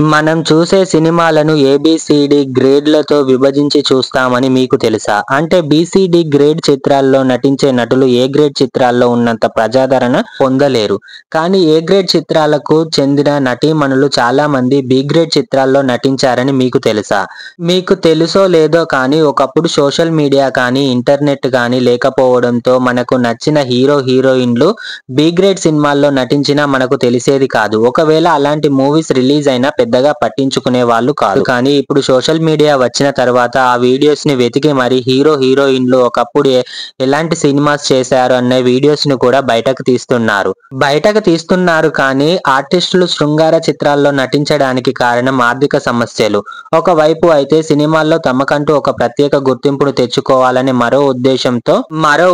మనం చూసే సినిమాలను ఏబిసిడి గ్రేడ్లతో విభజించి చూస్తామని మీకు తెలుసా? అంటే బిసిడి గ్రేడ్ చిత్రాల్లో నటించే నటులు ఏ గ్రేడ్ చిత్రాల్లో ఉన్నంత ప్రజాదరణ పొందలేరు. కానీ ఏ గ్రేడ్ చిత్రాలకు చెందిన నటీమణులు చాలా మంది బి గ్రేడ్ చిత్రాల్లో నటించారని మీకు తెలుసా? మీకు తెలుసో లేదో కానీ ఒకప్పుడు సోషల్ మీడియా కానీ, ఇంటర్నెట్ కానీ లేకపోవడంతో మనకు నచ్చిన హీరో, హీరోయిన్లు బి గ్రేడ్ సినిమాల్లో నటించినా మనకు తెలిసేది కాదు. ఒకవేళ అలాంటి మూవీస్ రిలీజ్ అయినా పెద్దగా పట్టించుకునే వాళ్ళు కాదు. కానీ ఇప్పుడు సోషల్ మీడియా వచ్చిన తర్వాత ఆ వీడియోస్ ని వెతికి మరి హీరో, హీరోయిన్లు ఒకప్పుడు ఎలాంటి సినిమాస్ చేశారు అనే వీడియోస్ ని కూడా బయటకు తీస్తున్నారు కానీ ఆర్టిస్టులు శృంగార చిత్రాల్లో నటించడానికి కారణం ఆర్థిక సమస్యలు ఒకవైపు అయితే, సినిమాల్లో తమకంటూ ఒక ప్రత్యేక గుర్తింపును తెచ్చుకోవాలనే మరో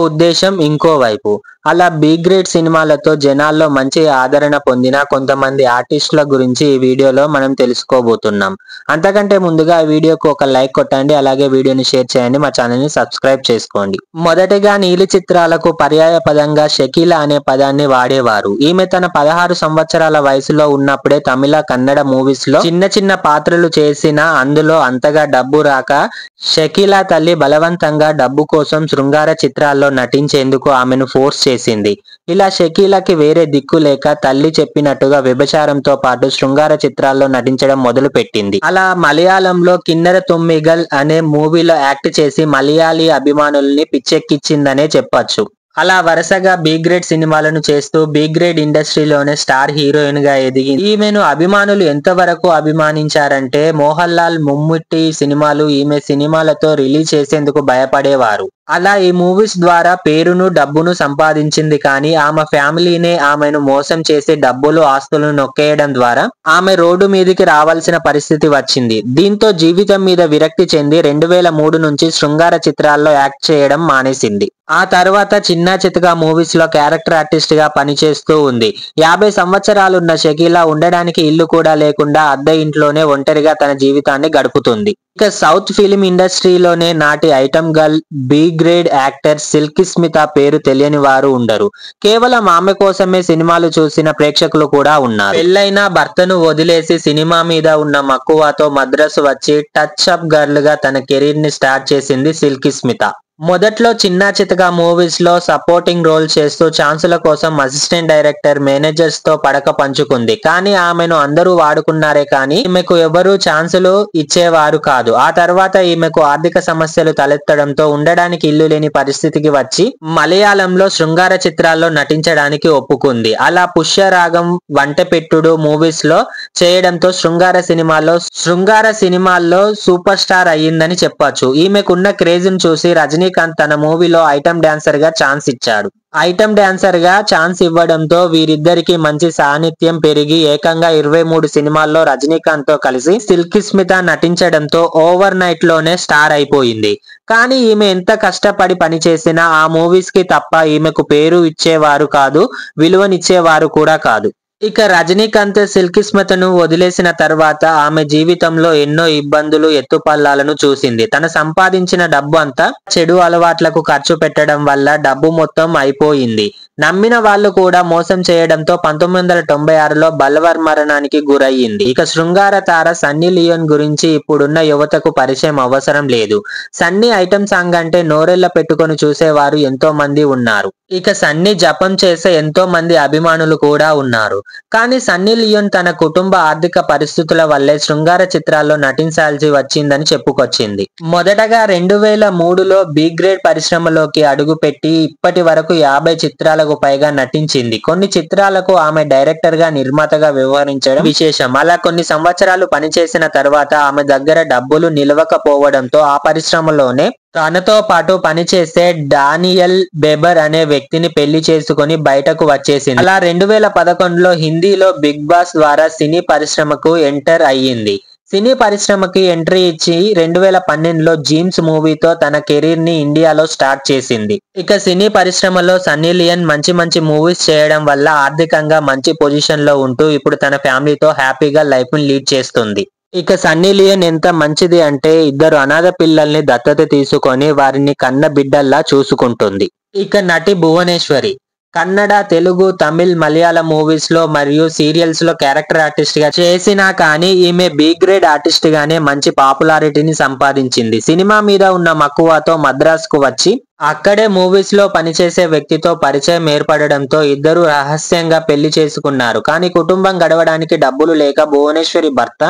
ఉద్దేశం ఇంకోవైపు. అలా బి గ్రేడ్ సినిమాలతో జనాల్లో మంచి ఆదరణ పొందిన కొంతమంది ఆర్టిస్టుల గురించి ఈ వీడియోలో మనం తెలుసుకోబోతున్నాం. అంతకంటే ముందుగా ఈ వీడియోకు ఒక లైక్ కొట్టండి, అలాగే వీడియోని షేర్ చేయండి, మా ఛానల్ ని సబ్స్క్రైబ్ చేసుకోండి. మొదటగా నీలి చిత్రాలకు పర్యాయ పదంగా షకీలా అనే పదాన్ని వాడేవారు. ఈమె తన 16 సంవత్సరాల వయసులో ఉన్నప్పుడే తమిళ, కన్నడ మూవీస్ లో చిన్న చిన్న పాత్రలు చేసినా అందులో అంతగా డబ్బు రాక షకీలా తల్లి బలవంతంగా డబ్బు కోసం శృంగార చిత్రాల్లో నటించేందుకు ఆమెను ఫోర్స్ చేసింది. ఇలా షకీలాకి వేరే దిక్కు లేక తల్లి చెప్పినట్టుగా వ్యభిచారంతో పాటు శృంగార చిత్రాల్లో నటించడం మొదలు పెట్టింది. అలా మలయాళంలో కిన్నెర తొమ్మిగల్ అనే మూవీలో యాక్ట్ చేసి మలయాళీ అభిమానుల్ని పిచ్చెక్కించిందనే చెప్పొచ్చు. అలా వరుసగా బి గ్రేడ్ సినిమాలను చేస్తూ బి గ్రేడ్ ఇండస్ట్రీలోనే స్టార్ హీరోయిన్ గా ఎదిగింది. ఈమెను అభిమానులు ఎంతవరకు అభిమానించారంటే మోహన్ లాల్, మమ్ముట్టి సినిమాలు ఈమె సినిమాలతో రిలీజ్ చేసేందుకు భయపడేవారు. అలా ఈ మూవీస్ ద్వారా పేరును, డబ్బును సంపాదించింది. కానీ ఆమె ఫ్యామిలీనే ఆమెను మోసం చేసి డబ్బులు, ఆస్తులను నొక్కేయడం ద్వారా ఆమె రోడ్డు మీదికి రావాల్సిన పరిస్థితి వచ్చింది. దీంతో జీవితం మీద విరక్తి చెంది 2003 నుంచి శృంగార చిత్రాల్లో యాక్ట్ చేయడం మానేసింది. ఆ తర్వాత చిన్నా చితకా మూవీస్ లో క్యారెక్టర్ ఆర్టిస్ట్ గా పనిచేస్తూ ఉంది. 50 సంవత్సరాలున్న షకీలా ఉండడానికి ఇల్లు కూడా లేకుండా అద్దె ఇంట్లోనే ఒంటరిగా తన జీవితాన్ని గడుపుతుంది. ఇక సౌత్ ఫిలిం ఇండస్ట్రీలోనే నాటి item girl, B grade actor Silky Smitha పేరు తెలియని వారు ఉండరు. కేవలం ఆమె కోసమే సినిమాలు చూసిన ప్రేక్షకులు కూడా ఉన్నారు. పెళ్లైన భర్తను వదిలేసి సినిమా మీద ఉన్న మక్కువతో మద్రాసు వచ్చి టచ్ అప్ గర్ల్ గా తన కెరీర్ ని స్టార్ట్ చేసింది సిల్కీ స్మిత. మొదట్లో చిన్నా చితకా మూవీస్ లో సపోర్టింగ్ రోల్ చేస్తూ ఛాన్సుల కోసం అసిస్టెంట్ డైరెక్టర్, మేనేజర్స్ తో పడక పంచుకుంది. కానీ ఆమెను అందరూ వాడుకున్నారే కానీ ఈమెకు ఎవరూ ఛాన్సులు ఇచ్చేవారు కాదు. ఆ తర్వాత ఈమెకు ఆర్థిక సమస్యలు తలెత్తడంతో ఉండడానికి ఇల్లు లేని పరిస్థితికి వచ్చి మలయాళంలో శృంగార చిత్రాల్లో నటించడానికి ఒప్పుకుంది. అలా పుష్యరాగం, వంటపెట్టుడు మూవీస్ లో చేయడంతో శృంగార సినిమాల్లో సూపర్ స్టార్ అయ్యిందని చెప్పొచ్చు. ఈమెకున్న క్రేజ్ ను చూసి రజనీకాంత్ తన మూవీలో ఐటమ్ డాన్సర్ గా ఛాన్స్ ఇచ్చాడు. ఐటమ్ డాన్సర్ గా ఛాన్స్ ఇవ్వడంతో వీరిద్దరికి మంచి సాన్నిధ్యం పెరిగి ఏకంగా 23 సినిమాల్లో రజనీకాంత్ తో కలిసి సిల్కీ స్మిత నటించడంతో ఓవర్ నైట్ లోనే స్టార్ అయిపోయింది. కానీ ఈమె ఎంత కష్టపడి పనిచేసినా ఆ మూవీస్ కి తప్ప ఈమెకు పేరు ఇచ్చేవారు కాదు, విలువనిచ్చేవారు కూడా కాదు. ఇక రజనీకాంత్ సిల్కీ స్మితను వదిలేసిన తర్వాత ఆమె జీవితంలో ఎన్నో ఇబ్బందులు, ఎత్తుపల్లాలను చూసింది. తన సంపాదించిన డబ్బు అంతా చెడు అలవాట్లకు ఖర్చు పెట్టడం వల్ల డబ్బు మొత్తం అయిపోయింది. నమ్మిన వాళ్ళు కూడా మోసం చేయడంతో 1996లో బల్వర్ మరణానికి గురయ్యింది. ఇక శృంగార తార సన్నీ లియోన్ గురించి ఇప్పుడున్న యువతకు పరిచయం అవసరం లేదు. సన్నీ ఐటమ్ సాంగ్ అంటే నోరెళ్ల పెట్టుకొని చూసేవారు ఎంతో మంది ఉన్నారు. ఇక సన్నీ జపం చేసే ఎంతో మంది అభిమానులు కూడా ఉన్నారు. కానీ సన్నీ లియోన్ తన కుటుంబ ఆర్థిక పరిస్థితుల వల్లే శృంగార చిత్రాల్లో నటించాల్సి వచ్చిందని చెప్పుకొచ్చింది. మొదటగా 2003లో బి గ్రేడ్ పరిశ్రమలోకి అడుగుపెట్టి ఇప్పటి వరకు 50 చిత్రాలకు పైగా నటించింది. కొన్ని చిత్రాలకు ఆమె డైరెక్టర్ గా, నిర్మాతగా వ్యవహరించడం విశేషం. అలా కొన్ని సంవత్సరాలు పనిచేసిన తర్వాత ఆమె దగ్గర డబ్బులు నిలవకపోవడంతో ఆ పరిశ్రమలోనే తనతో పాటు పనిచేసే డానియల్ బెబర్ అనే వ్యక్తిని పెళ్లి చేసుకుని బయటకు వచ్చేసింది. అలా 2011లో హిందీలో బిగ్ బాస్ ద్వారా సినీ పరిశ్రమకు ఎంటర్ అయ్యింది. సినీ పరిశ్రమకి ఎంట్రీ ఇచ్చి 2012లో జీన్స్ మూవీతో తన కెరీర్ ని ఇండియాలో స్టార్ట్ చేసింది. ఇక సినీ పరిశ్రమలో సన్నీ లియోన్ మంచి మూవీస్ చేయడం వల్ల ఆర్థికంగా మంచి పొజిషన్ లో ఉంటూ ఇప్పుడు తన ఫ్యామిలీతో హ్యాపీగా లైఫ్ ని లీడ్ చేస్తుంది. ఇక సన్నీ లియోన్ ఎంత మంచిది అంటే 2 అనాథ పిల్లల్ని దత్తత తీసుకొని వారిని కన్న బిడ్డల్లా చూసుకుంటుంది. ఇక నటి భువనేశ్వరి కన్నడ, తెలుగు, తమిళ్, మలయాళం మూవీస్ లో మరియు సీరియల్స్ లో క్యారెక్టర్ ఆర్టిస్ట్ గా చేసినా కానీ ఈమె బి గ్రేడ్ ఆర్టిస్ట్ గానే మంచి పాపులారిటీని సంపాదించింది. సినిమా మీద ఉన్న మక్కువతో మద్రాసుకు వచ్చి అక్కడే మూవీస్ లో పనిచేసే వ్యక్తితో పరిచయం ఏర్పడడంతో ఇద్దరు రహస్యంగా పెళ్లి చేసుకున్నారు. కానీ కుటుంబం గడవడానికి డబ్బులు లేక భువనేశ్వరి భర్త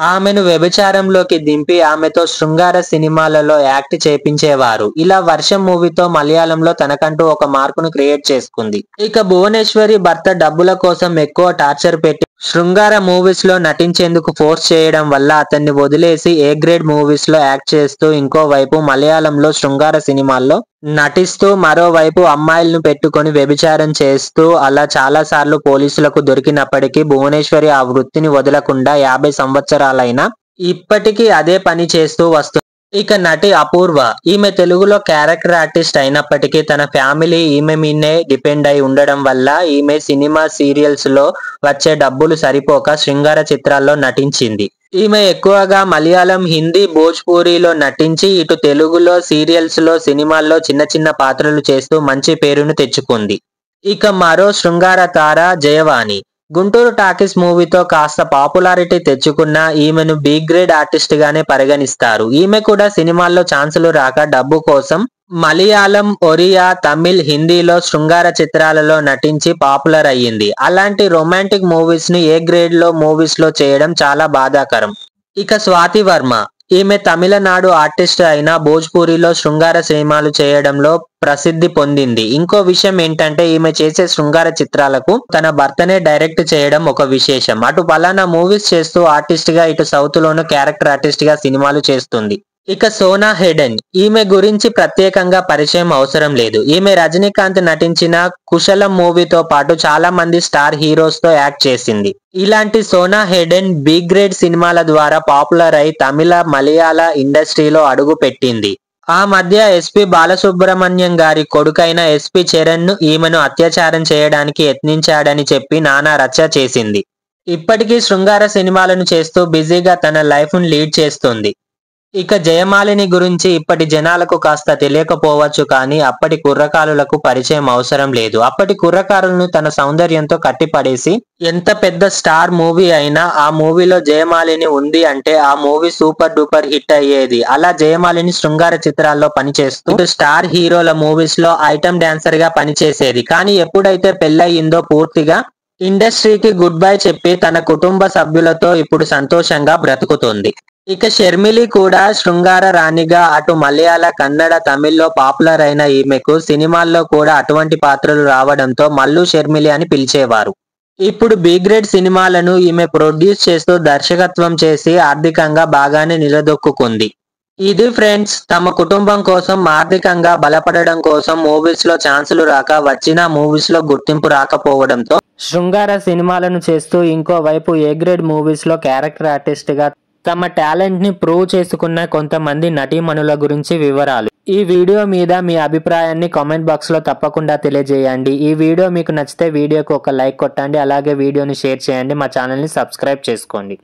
ఆమెను వ్యభిచారంలోకి దింపి ఆమెతో శృంగార సినిమాలలో యాక్ట్ చేపించేవారు. ఇలా వర్షం మూవీతో మలయాళంలో తనకంటూ ఒక మార్కును క్రియేట్ చేసుకుంది. ఇక భువనేశ్వరి భర్త డబ్బుల కోసం ఎక్కువ టార్చర్ పెట్టి శృంగార మూవీస్ లో నటించేందుకు ఫోర్స్ చేయడం వల్ల అతన్ని వదిలేసి ఏ గ్రేడ్ మూవీస్ లో యాక్ట్ చేస్తూ ఇంకోవైపు మలయాళంలో శృంగార సినిమాల్లో నటిస్తూ మరోవైపు అమ్మాయిలను పెట్టుకొని వ్యభిచారం చేస్తూ అలా చాలా సార్లు పోలీసులకు దొరికినప్పటికీ భువనేశ్వరి ఆ వృత్తిని వదలకుండా 50 సంవత్సరాలైనా ఇప్పటికీ అదే పని చేస్తూ వస్తుంది. ఇక నటి అపూర్వ ఈమె తెలుగులో క్యారెక్టర్ ఆర్టిస్ట్ అయినప్పటికీ తన ఫ్యామిలీ ఈమె మీదే డిపెండ్ అయి ఉండడం వల్ల ఈమె సినిమా సీరియల్స్ లో వచ్చే డబ్బులు సరిపోక శృంగార చిత్రాల్లో నటించింది. ఈమె ఎక్కువగా మలయాళం, హిందీ, భోజ్పూరిలో నటించి ఇటు తెలుగులో సీరియల్స్ లో సినిమాల్లో చిన్న చిన్న పాత్రలు చేస్తూ మంచి పేరును తెచ్చుకుంది. ఇక మరో శృంగార తార జయవాణి గుంటూరు టాకీస్ మూవీతో కాస్త పాపులారిటీ తెచ్చుకున్న ఈమెను బి గ్రేడ్ ఆర్టిస్ట్ గానే పరిగణిస్తారు. ఈమె కూడా సినిమాల్లో ఛాన్సులు రాక డబ్బు కోసం మలయాళం, ఒరియా, తమిళ్, హిందీలో శృంగార చిత్రాలలో నటించి పాపులర్ అయ్యింది. అలాంటి రొమాంటిక్ మూవీస్ ను ఏ గ్రేడ్ లో మూవీస్ లో చేయడం చాలా బాధాకరం. ఇక స్వాతి వర్మ ఈమె తమిళనాడు ఆర్టిస్ట్ అయిన భోజ్పూరిలో శృంగార సినిమాలు చేయడంలో ప్రసిద్ధి పొందింది. ఇంకో విషయం ఏంటంటే ఈమె చేసే శృంగార చిత్రాలకు తన భర్తనే డైరెక్ట్ చేయడం ఒక విశేషం. అటు పలానా మూవీస్ చేస్తూ ఆర్టిస్ట్ గా ఇటు సౌత్ లోను క్యారెక్టర్ ఆర్టిస్ట్ గా సినిమాలు చేస్తుంది. ఇక సోనా హెడెన్ ఈమె గురించి ప్రత్యేకంగా పరిచయం అవసరం లేదు. ఈమె రజనీకాంత్ నటించిన కుశలం మూవీతో పాటు చాలా మంది స్టార్ హీరోస్ తో యాక్ట్ చేసింది. ఇలాంటి సోనా హెడెన్ బి గ్రేడ్ సినిమాల ద్వారా పాపులర్ అయి తమిళ, మలయాళ ఇండస్ట్రీలో అడుగు పెట్టింది. ఆ మధ్య ఎస్పీ బాలసుబ్రహ్మణ్యం గారి కొడుకైన ఎస్పీ చరణ్ ను ఈమెను అత్యాచారం చేయడానికి యత్నించాడని చెప్పి నానా రచ్చ చేసింది. ఇప్పటికీ శృంగార సినిమాలను చేస్తూ బిజీగా తన లైఫ్ ను లీడ్ చేస్తుంది. ఇక జయమాలిని గురించి ఇప్పటి జనాలకు కాస్త తెలియకపోవచ్చు కానీ అప్పటి కుర్రకారులకు పరిచయం అవసరం లేదు. అప్పటి కుర్రకారులను తన సౌందర్యంతో కట్టిపడేసి ఎంత పెద్ద స్టార్ మూవీ అయినా ఆ మూవీలో జయమాలిని ఉంది అంటే ఆ మూవీ సూపర్ డూపర్ హిట్ అయ్యేది. అలా జయమాలిని శృంగార చిత్రాల్లో పనిచేస్తూ స్టార్ హీరోల మూవీస్ లో ఐటమ్ డాన్సర్ గా పనిచేసేది. కానీ ఎప్పుడైతే పెళ్ళయిందో పూర్తిగా ఇండస్ట్రీకి గుడ్ బై చెప్పి తన కుటుంబ సభ్యులతో ఇప్పుడు సంతోషంగా బ్రతుకుతుంది. ఇక షర్మిలి కూడా శృంగార రాణిగా అటు మలయాళ, కన్నడ, తమిళ్లో పాపులర్ అయిన ఈమెకు సినిమాల్లో కూడా అటువంటి పాత్రలు రావడంతో మల్లు షర్మిలి అని పిలిచేవారు. ఇప్పుడు బి గ్రేడ్ సినిమాలను ఈమె ప్రొడ్యూస్ చేస్తూ దర్శకత్వం చేసి ఆర్థికంగా బాగానే నిలదొక్కుంది. ఇది ఫ్రెండ్స్, తమ కుటుంబం కోసం ఆర్థికంగా బలపడడం కోసం మూవీస్ లో ఛాన్సులు రాక వచ్చిన మూవీస్ లో గుర్తింపు రాకపోవడంతో శృంగార సినిమాలను చేస్తూ ఇంకోవైపు ఏ గ్రేడ్ మూవీస్ లో క్యారెక్టర్ ఆర్టిస్ట్ గా తమ టాలెంట్ ని ప్రూవ్ చేసుకున్న కొంతమంది నటీమణుల గురించి వివరాలు. ఈ వీడియో మీద మీ అభిప్రాయాన్ని కామెంట్ బాక్స్ లో తప్పకుండా తెలియజేయండి. ఈ వీడియో మీకు నచ్చితే వీడియోకి ఒక లైక్ కొట్టండి. అలాగే వీడియోని షేర్ చేయండి. మా ఛానల్ ని సబ్స్క్రైబ్ చేసుకోండి.